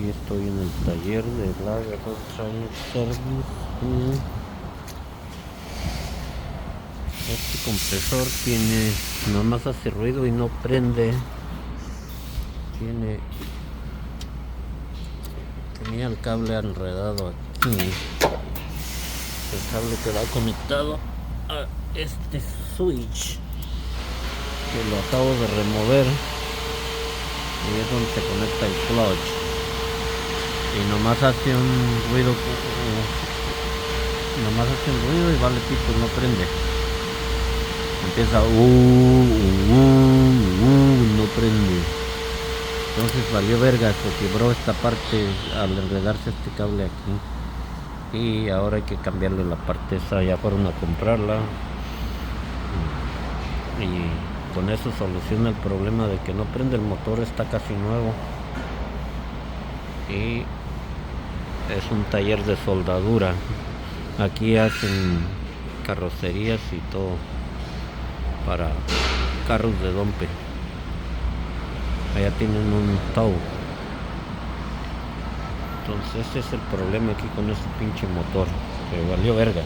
Aquí estoy en el taller de la Trailer Service. Este compresor nomás hace ruido y no prende. Tenía el cable enredado aquí. El cable que va conectado a este switch, que lo acabo de remover, y es donde se conecta el clutch. Y nomás hace un ruido y vale pito, no prende. Empieza no prende. Entonces valió verga, se quebró esta parte al enredarse este cable aquí. Y ahora hay que cambiarle la parte esa, ya fueron a comprarla. Y con eso soluciona el problema de que no prende el motor, está casi nuevo. Y es un taller de soldadura. Aquí hacen carrocerías y todo para carros de dompe. Allá tienen un tow. Entonces ese es el problema aquí con este pinche motor, que valió verga.